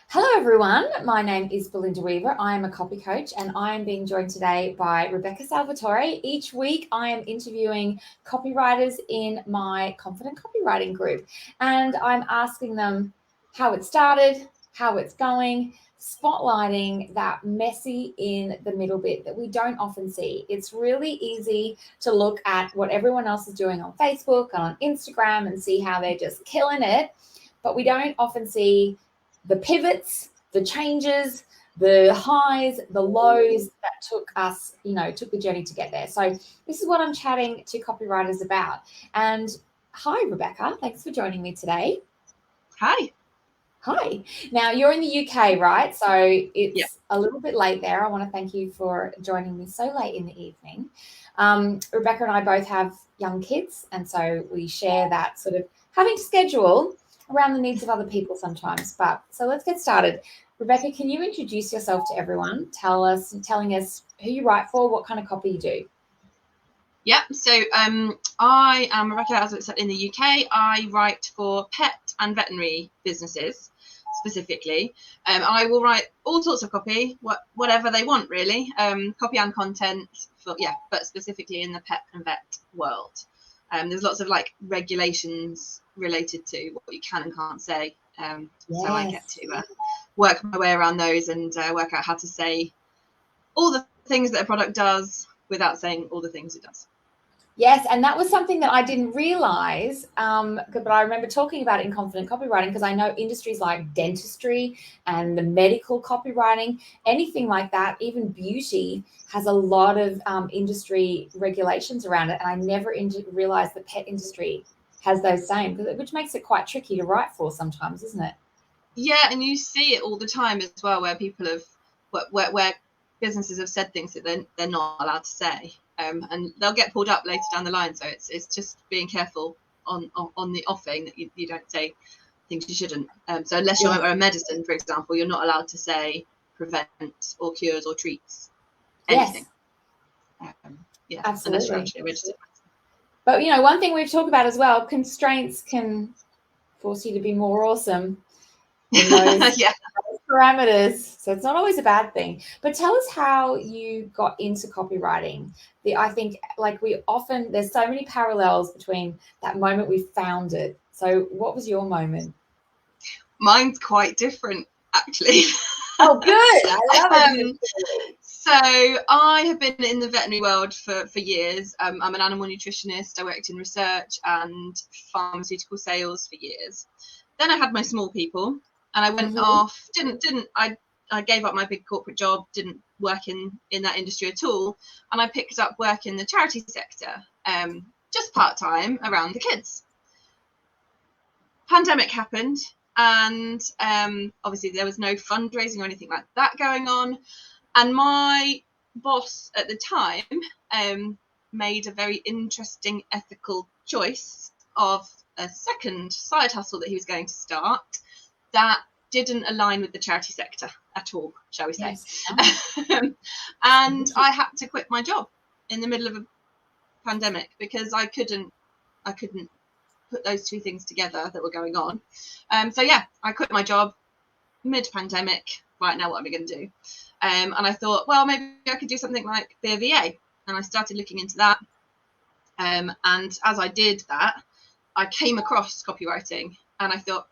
Hello everyone, my name is Belinda Weaver. I am a copy coach and I am being joined today by Rebecca Salvatore. Each week I am interviewing copywriters in my Confident Copywriting group and I'm asking them how it started, how it's going, spotlighting that messy in the middle bit that we don't often see. It's really easy to look at what everyone else is doing on Facebook and on Instagram and see how they're just killing it, but we don't often see the pivots, the changes, the highs, the lows that took us, took the journey to get there. So this is what I'm chatting to copywriters about. And hi, Rebecca. Thanks for joining me today. Hi. Hi. Now, you're in the UK, right? So it's a little bit late there. I want to thank you for joining me so late in the evening. Rebecca and I both have young kids, and so we share that sort of having to schedule around the needs of other people sometimes. But so let's get started. Rebecca, can you introduce yourself to everyone? Telling us who you write for, what kind of copy you do. Yeah, so I am Rebecca, as I said, in the UK. I write for pet and veterinary businesses specifically. I will write all sorts of copy, whatever they want really, copy and content, but specifically in the pet and vet world. There's lots of regulations related to what you can and can't say. So I get to work my way around those and work out how to say all the things that a product does without saying all the things it does. Yes, and that was something that I didn't realize, but I remember talking about it in Confident Copywriting because I know industries like dentistry and the medical copywriting, anything like that, even beauty has a lot of industry regulations around it. And I never realized the pet industry has those same, which makes it quite tricky to write for sometimes, isn't it? Yeah, and you see it all the time as well, where people have, where businesses have said things that they're not allowed to say. And they'll get pulled up later down the line. So it's just being careful on the offing that you don't say things you shouldn't. So unless you're a medicine, for example, you're not allowed to say prevent or cures or treats anything. Yes. Absolutely. Unless you're actually registered. But one thing we've talked about as well, constraints can force you to be more awesome in those parameters. So it's not always a bad thing. But tell us how you got into copywriting. I think there's so many parallels between that moment we found it. So what was your moment? Mine's quite different, actually. Oh, good. I love it. So I have been in the veterinary world for years. I'm an animal nutritionist. I worked in research and pharmaceutical sales for years. Then I had my small people and I went off, I gave up my big corporate job, didn't work in that industry at all. And I picked up work in the charity sector, just part-time around the kids. Pandemic happened and obviously there was no fundraising or anything like that going on. And my boss at the time made a very interesting ethical choice of a second side hustle that he was going to start that didn't align with the charity sector at all, shall we say. Yes. And I had to quit my job in the middle of a pandemic because I couldn't put those two things together that were going on. So I quit my job mid-pandemic. Right, now what am I going to do? And I thought, well, maybe I could do something like be a VA. And I started looking into that. And as I did that, I came across copywriting and I thought,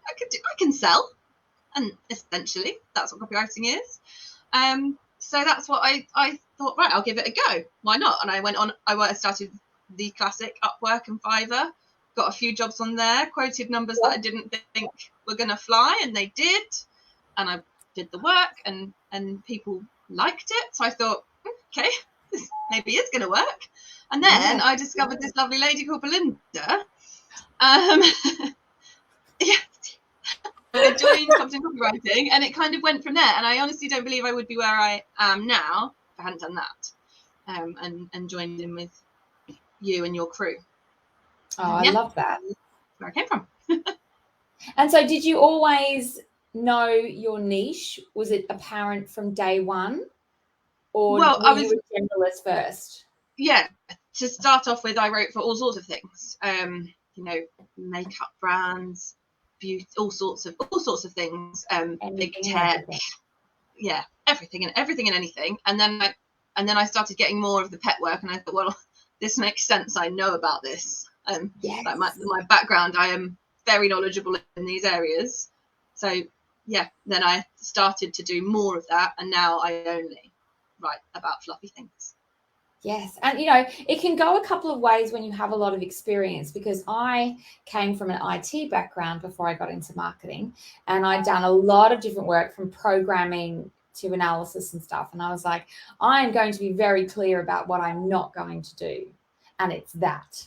I can sell. And essentially that's what copywriting is. So that's what I thought, right, I'll give it a go. Why not? And I started the classic Upwork and Fiverr, got a few jobs on there, quoted numbers that I didn't think were going to fly, and they did. And I did the work and people liked it. So I thought, okay, this maybe is going to work. And then I discovered this lovely lady called Belinda. I joined Confident Copywriting and it kind of went from there. And I honestly don't believe I would be where I am now if I hadn't done that and joined in with you and your crew. Oh, I love that. That's where I came from. And so did you always know your niche? Was it apparent from day one? Or were you a generalist first? Yeah, to start off with, I wrote for all sorts of things. Makeup brands, beauty, all sorts of things, big Anything and tech, everything. yeah, everything and anything. And then I started getting more of the pet work, and I thought, well, this makes sense. I know about this. Yes. Like my background, I am very knowledgeable in these areas. So yeah, then I started to do more of that, and now I only write about fluffy things. Yes. And, you know, it can go a couple of ways when you have a lot of experience, because I came from an IT background before I got into marketing, and I'd done a lot of different work from programming to analysis and stuff. And I was like, I am going to be very clear about what I'm not going to do. And it's that.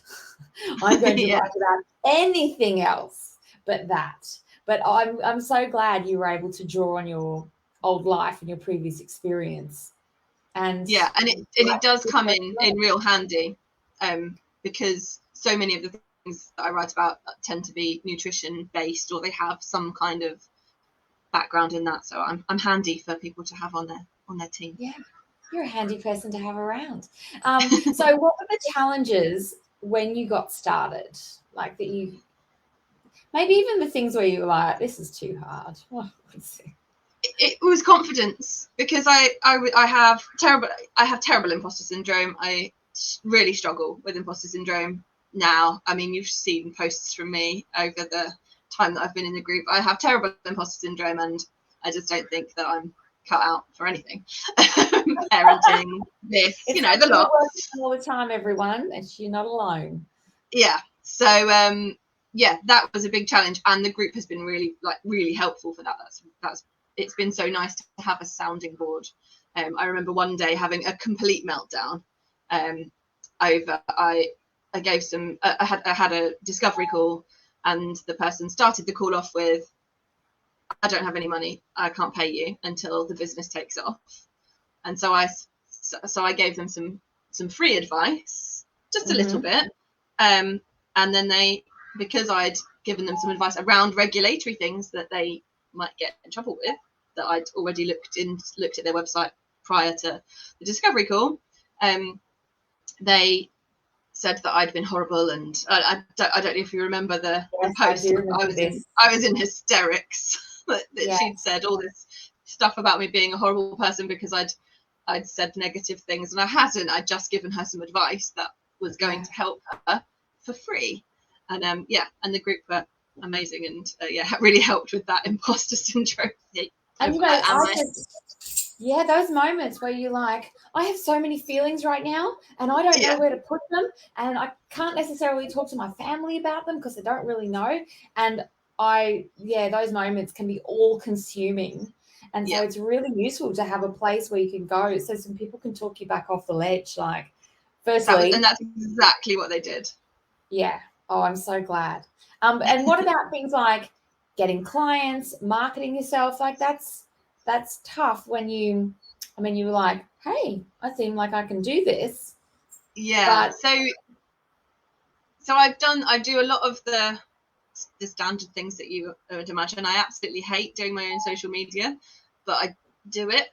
I'm going to Yeah. write about anything else but that. But I'm so glad you were able to draw on your old life and your previous experience. And yeah, and it does come in real handy, because so many of the things that I write about tend to be nutrition based, or they have some kind of background in that. So I'm handy for people to have on their team. Yeah, you're a handy person to have around. So what were the challenges when you got started? Like that you, maybe even the things where you were like, this is too hard. Oh, let's see. It was confidence, because I have terrible imposter syndrome. I really struggle with imposter syndrome now. I mean, you've seen posts from me over the time that I've been in the group. I have terrible imposter syndrome, and I just don't think that I'm cut out for anything. Parenting, this, It's the lot. all the time, everyone, and you're not alone. Yeah. So yeah, that was a big challenge, and the group has been really helpful for that. That's it's been so nice to have a sounding board. I remember one day having a complete meltdown over I gave some I had a discovery call, and the person started the call off with, I don't have any money, I can't pay you until the business takes off. And so I gave them some free advice, just a little bit, and then because I'd given them some advice around regulatory things that they might get in trouble with, that I'd already looked at their website prior to the discovery call, they said that I'd been horrible, and I don't know if you remember the post. I was in hysterics that she'd said all this stuff about me being a horrible person because I'd said negative things, and I hadn't. I'd just given her some advice that was going to help her for free, and and the group were amazing, and really helped with that imposter syndrome thing. And those moments where you're like, I have so many feelings right now, and I don't know where to put them, and I can't necessarily talk to my family about them because they don't really know. And those moments can be all consuming. And so it's really useful to have a place where you can go so some people can talk you back off the ledge. Like, firstly, and that's exactly what they did. Yeah. Oh, I'm so glad. And what about things like getting clients, marketing yourself? Like that's tough when you were like, hey, I seem like I can do this. Yeah. But so I do a lot of the standard things that you would imagine. I absolutely hate doing my own social media, but I do it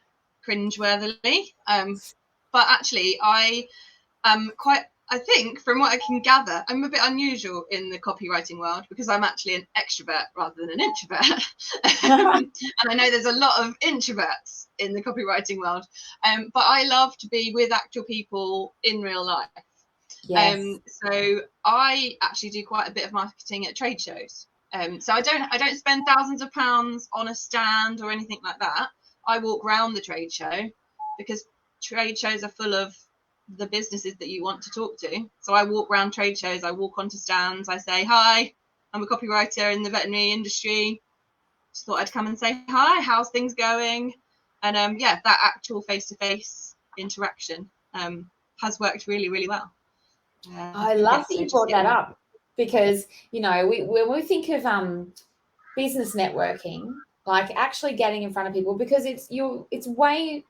cringeworthily. But actually I think from what I can gather, I'm a bit unusual in the copywriting world because I'm actually an extrovert rather than an introvert. And I know there's a lot of introverts in the copywriting world, but I love to be with actual people in real life. Yes. So I actually do quite a bit of marketing at trade shows. So I don't spend thousands of pounds on a stand or anything like that. I walk around the trade show because trade shows are full of the businesses that you want to talk to. So I walk around trade shows, I walk onto stands, I say, hi, I'm a copywriter in the veterinary industry. Just thought I'd come and say hi, how's things going? And that actual face-to-face interaction has worked really, really well. I love that you brought that up because, when we think of business networking, like actually getting in front of people, because you're way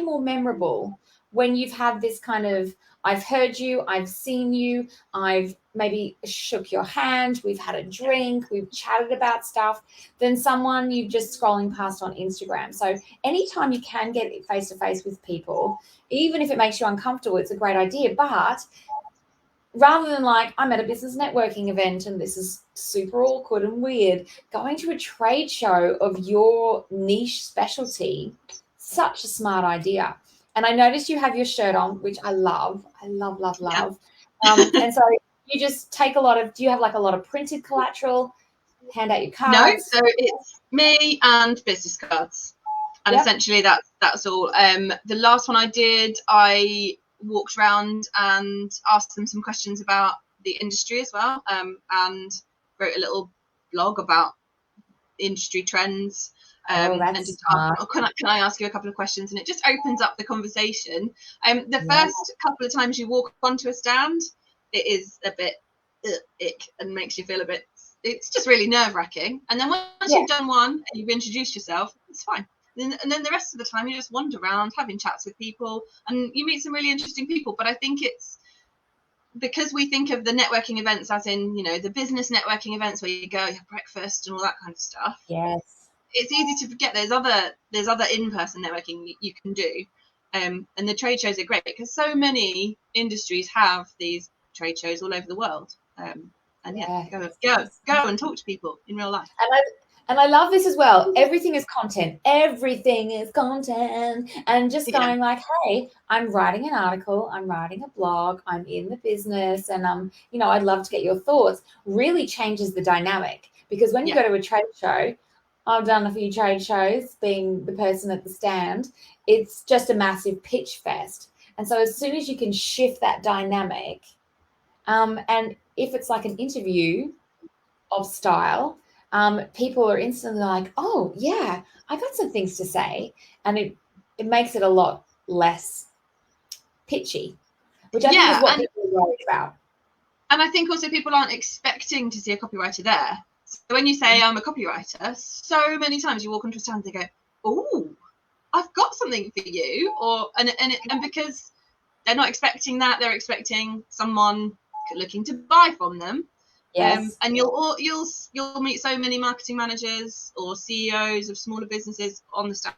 more memorable when you've had this kind of, I've heard you, I've seen you, I've maybe shook your hand, we've had a drink, we've chatted about stuff, than someone you're just scrolling past on Instagram. So anytime you can get face-to-face with people, even if it makes you uncomfortable, it's a great idea. But rather than like, I'm at a business networking event and this is super awkward and weird, going to a trade show of your niche specialty, such a smart idea. And I noticed you have your shirt on, which I love. I love, love, Yeah. love. And so you just take a lot of, do you have like a lot of printed collateral, hand out your No, cards? so it's me and business cards. And Yep. essentially that's all. The last one I did, I walked around and asked them some questions about the industry as well, and wrote a little blog about industry trends. Oh, And that's just smart. ask, can I ask you a couple of questions? And it just opens up the conversation. The Yeah. first couple of times you walk onto a stand, it is a bit ick and makes you feel a bit, it's just really nerve-wracking. And then once Yeah. you've done one and you've introduced yourself, it's fine. And then the rest of the time you just wander around having chats with people, and you meet some really interesting people. But I think it's because we think of the networking events as in, you know, the business networking events where you go, you have breakfast and all that kind of stuff. Yes. It's easy to forget there's other in-person networking you can do. And the trade shows are great because so many industries have these trade shows all over the world. And Yeah. go and talk to people in real life. And I love this as well. Everything is content. Everything is content. And just Yeah. going like, hey, I'm writing an article, I'm writing a blog, I'm in the business, and you know, I'd love to get your thoughts, really changes the dynamic. Because when you Yeah. go to a trade show, I've done a few trade shows, being the person at the stand, it's just a massive pitch fest. And so as soon as you can shift that dynamic, and if it's like an interview of style, people are instantly like, oh, yeah, I got some things to say. And it makes it a lot less pitchy, which I think is Yeah, what people are worried about. and I think also people aren't expecting to see a copywriter there. So when you say I'm a copywriter, so many times you walk onto a stand and they go, oh, I've got something for you, and because they're not expecting that, they're expecting someone looking to buy from them. Yes. And you'll meet so many marketing managers or CEOs of smaller businesses on the stand.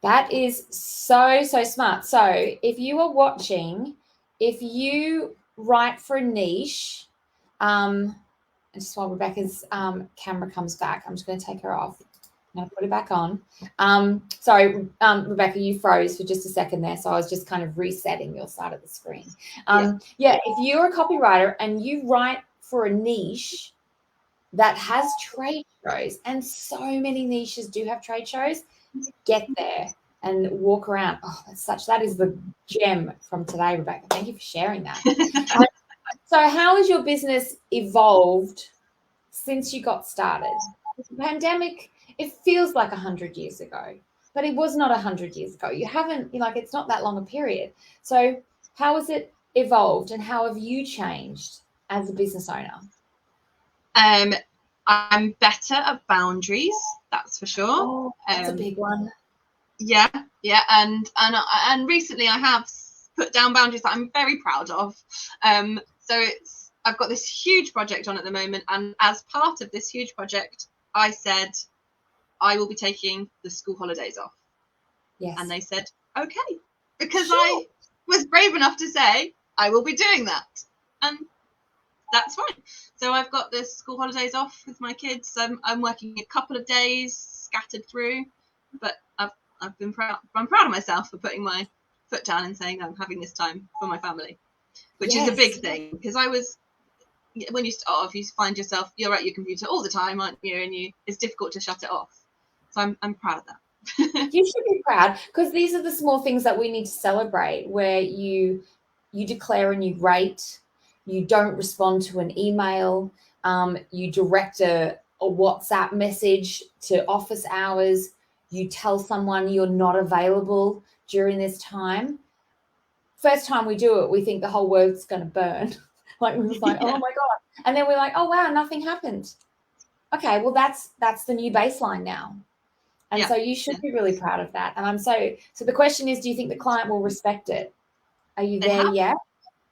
That is so, so smart. So if you are watching, if you write for a niche, and just while Rebecca's camera comes back, I'm just going to take her off. I'm going to put it back on. Sorry, Rebecca, you froze for just a second there. So I was just kind of resetting your side of the screen. Yeah, if you're a copywriter and you write for a niche that has trade shows, and so many niches do have trade shows, get there and walk around. Oh, that is the gem from today, Rebecca. Thank you for sharing that. So how has your business evolved since you got started? The pandemic, it feels like 100 years ago, but it was not 100 years ago. You haven't, like, it's not that long a period. So how has it evolved, and how have you changed as a business owner? I'm better at boundaries, that's for sure. Oh, that's a big one. Yeah, and recently I have put down boundaries that I'm very proud of. So I've got this huge project on at the moment, and as part of this huge project, I said I will be taking the school holidays off. Yes. And they said okay, because I was brave enough to say I will be doing that, and that's fine. So I've got the school holidays off with my kids. I'm working a couple of days scattered through, but I've been proud. I'm proud of myself for putting my foot down and saying I'm having this time for my family, which is a big thing, because when you start off, you find yourself, you're at your computer all the time, aren't you? And it's difficult to shut it off. So I'm proud of that. You should be proud, because these are the small things that we need to celebrate, where you declare and you rate, you don't respond to an email, you direct a WhatsApp message to office hours, you tell someone you're not available during this time. First time we do it, we think the whole world's going to burn. Like, we was like, oh my God. And then we're like, oh wow, nothing happened. Okay, well that's the new baseline now. And so you should be really proud of that. And so the question is, do you think the client will respect it? Are you there yet?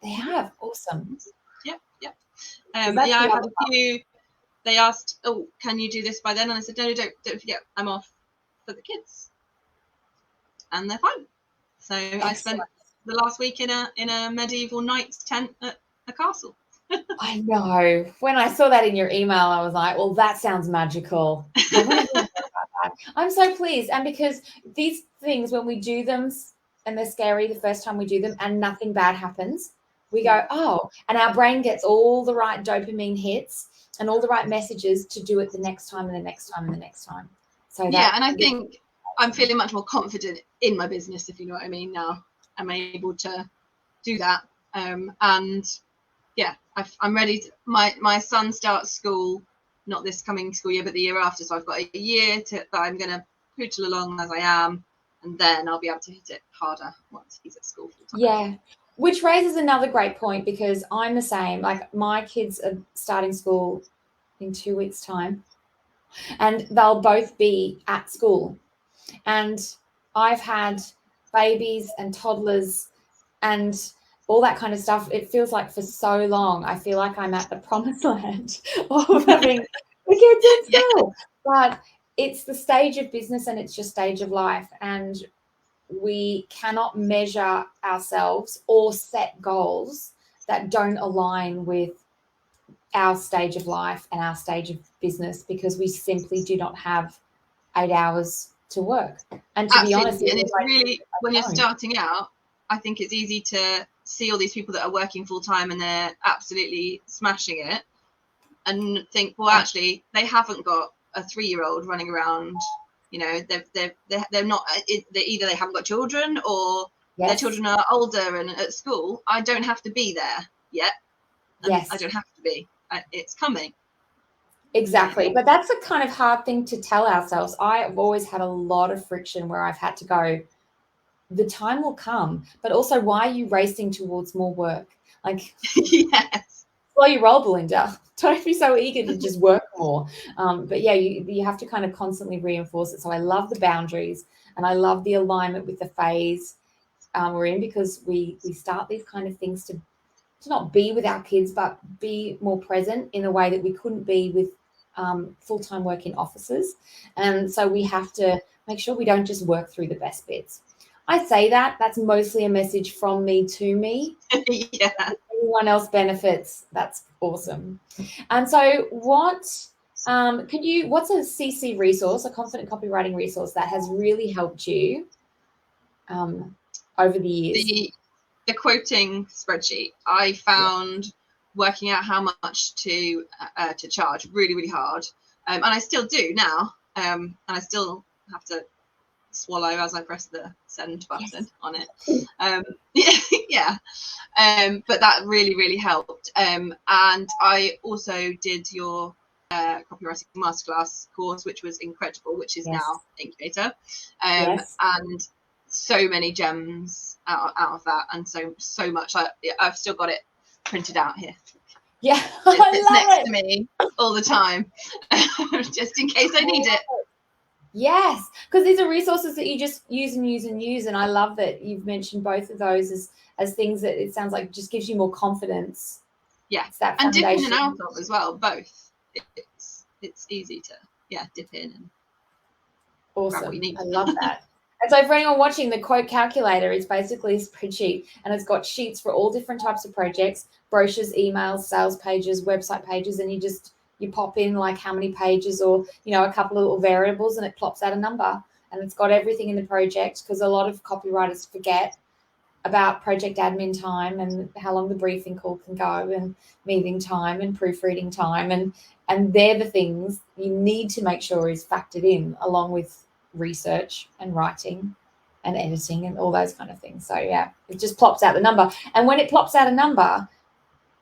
They have. Awesome. Yep. I had a few. They asked, oh, can you do this by then? And I said, no, don't forget, I'm off for the kids. And they're fine. So excellent. the last week in a medieval knight's tent at a castle. I know. When I saw that in your email, I was like, well, that sounds magical. I want to hear more about that. I'm so pleased. And because these things, when we do them and they're scary the first time we do them and nothing bad happens, we go, oh, and our brain gets all the right dopamine hits and all the right messages to do it the next time and the next time and the next time. So yeah, and I think I'm feeling much more confident in my business, if you know what I mean. Now I'm able to do that, and yeah, I'm ready. My son starts school not this coming school year, but the year after. So I've got a year that I'm going to pootle along as I am, and then I'll be able to hit it harder once he's at school full time. Yeah, which raises another great point, because I'm the same. Like, my kids are starting school in 2 weeks' time, and they'll both be at school. And I've had babies and toddlers and all that kind of stuff. It feels like for so long, I feel like I'm at the promised land of having the kids at school. But it's the stage of business and it's your stage of life. And we cannot measure ourselves or set goals that don't align with our stage of life and our stage of business, because we simply do not have 8 hours to work. And to be honest, and it's really, when you're starting out, I think it's easy to see all these people that are working full time and they're absolutely smashing it, and think, well, actually, they haven't got a 3-year-old running around. You know, they're not. Either they haven't got children, or their children are older and at school. I don't have to be there yet. And I don't have to be. It's coming. Exactly. But that's a kind of hard thing to tell ourselves. I've always had a lot of friction where I've had to go, the time will come, but also, why are you racing towards more work? Like, yes, slow your roll, Belinda. Don't be so eager to just work more. But yeah, you have to kind of constantly reinforce it. So I love the boundaries, and I love the alignment with the phase we're in, because we start these kind of things to not be with our kids, but be more present in a way that we couldn't be with full-time work in offices. And so we have to make sure we don't just work through the best bits. I say that's mostly a message from me to me. Yeah. Everyone else benefits. That's awesome. And so what's a CC resource, a confident copywriting resource, that has really helped you over the years? The quoting spreadsheet. I found working out how much to charge really, really hard, and I still do now, and I still have to swallow as I press the send button on it. But that really, really helped. And I also did your copywriting masterclass course, which was incredible, which is now Incubator, and so many gems out of that, and so much. I've still got it printed out here. Yeah, it's next to me all the time, just in case I need it. Yes, because these are resources that you just use and use and use, and I love that you've mentioned both of those as things that it sounds like just gives you more confidence. Yeah, and dip in and out of as well. Both. It's easy to dip in and awesome. Grab what you need. I love that. And so for anyone watching, the quote calculator is basically a spreadsheet, and it's got sheets for all different types of projects: brochures, emails, sales pages, website pages, and you pop in like how many pages, or a couple of little variables, and it plops out a number, and it's got everything in the project, because a lot of copywriters forget about project admin time and how long the briefing call can go, and meeting time and proofreading time, and they're the things you need to make sure is factored in, along with research and writing and editing and all those kind of things. So it just plops out the number, and when it plops out a number,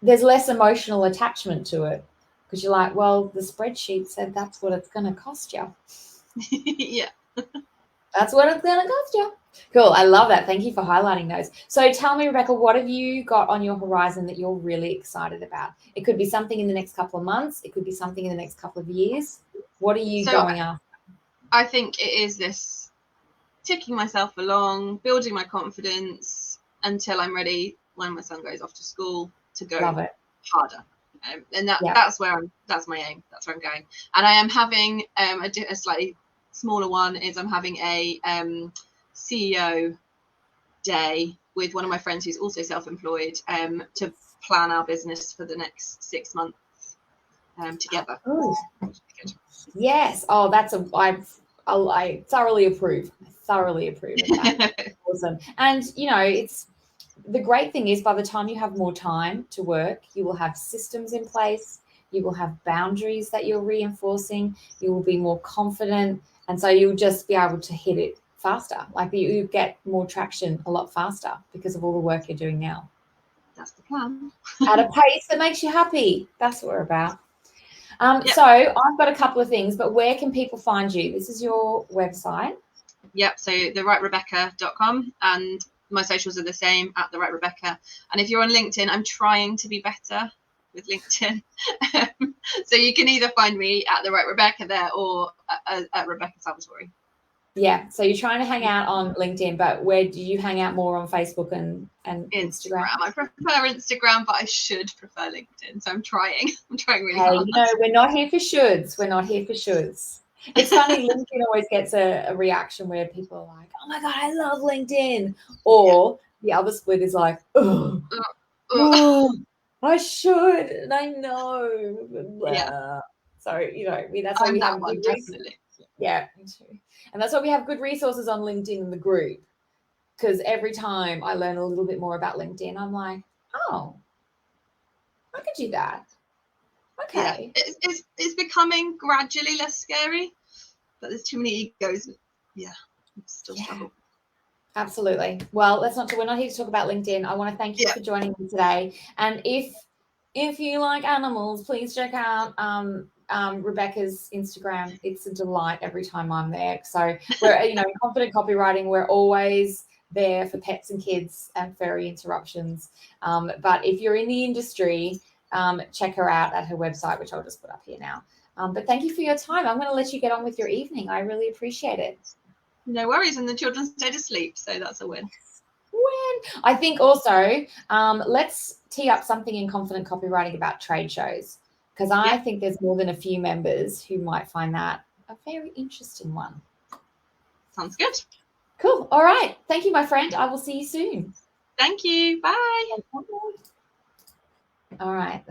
there's less emotional attachment to it, because you're like, well, the spreadsheet said that's what it's going to cost you. Yeah. That's what it's going to cost you. Cool. I love that. Thank you for highlighting those. So tell me, Rebecca, what have you got on your horizon that you're really excited about? It could be something in the next couple of months. It could be something in the next couple of years. What are you going after? I think it is this ticking myself along, building my confidence until I'm ready when my son goes off to school to go harder. And that's my aim. That's where I'm going. And I am having a slightly smaller one. I'm having a CEO day with one of my friends who's also self-employed to plan our business for the next 6 months together. Good. Yes. Oh, I thoroughly approve. I thoroughly approve of that. Awesome. And it's the great thing is by the time you have more time to work, you will have systems in place. You will have boundaries that you're reinforcing. You will be more confident. And so you'll just be able to hit it faster. Like you get more traction a lot faster because of all the work you're doing now. That's the plan. At a pace that makes you happy. That's what we're about. So I've got a couple of things, but where can people find you? This is your website. Yep. So therightrebecca.com, and my socials are the same, at @therightrebecca. And if you're on LinkedIn, I'm trying to be better with LinkedIn. So you can either find me at @therightrebecca there or at Rebecca Salvatore. Yeah. So you're trying to hang out on LinkedIn, but where do you hang out more on Facebook and Instagram? I prefer Instagram, but I should prefer LinkedIn. So I'm trying. I'm trying really hard. We're not here for shoulds. We're not here for shoulds. It's funny, LinkedIn always gets a reaction where people are like, oh my God, I love LinkedIn. Or the other split is like, oh, I should. And I know. Yeah. So, that's why we have one, definitely. Yeah, me too. And that's why we have good resources on LinkedIn in the group. Because every time I learn a little bit more about LinkedIn, I'm like, oh, I could do that. Okay. Yeah. It's becoming gradually less scary, but there's too many egos. Yeah, still struggle. Absolutely. Well, we're not here to talk about LinkedIn. I want to thank you for joining me today. And if you like animals, please check out Rebecca's Instagram. It's a delight every time I'm there. So we're, in Confident Copywriting, we're always there for pets and kids and furry interruptions. But if you're in the industry, check her out at her website, which I'll just put up here now. But thank you for your time. I'm going to let you get on with your evening. I really appreciate it. No worries. And the children stayed asleep, so that's a win. I think also let's tee up something in Confident Copywriting about trade shows, because I think there's more than a few members who might find that a very interesting one. Sounds good. Cool. All right. Thank you, my friend. I will see you soon. Thank you. Bye. All right.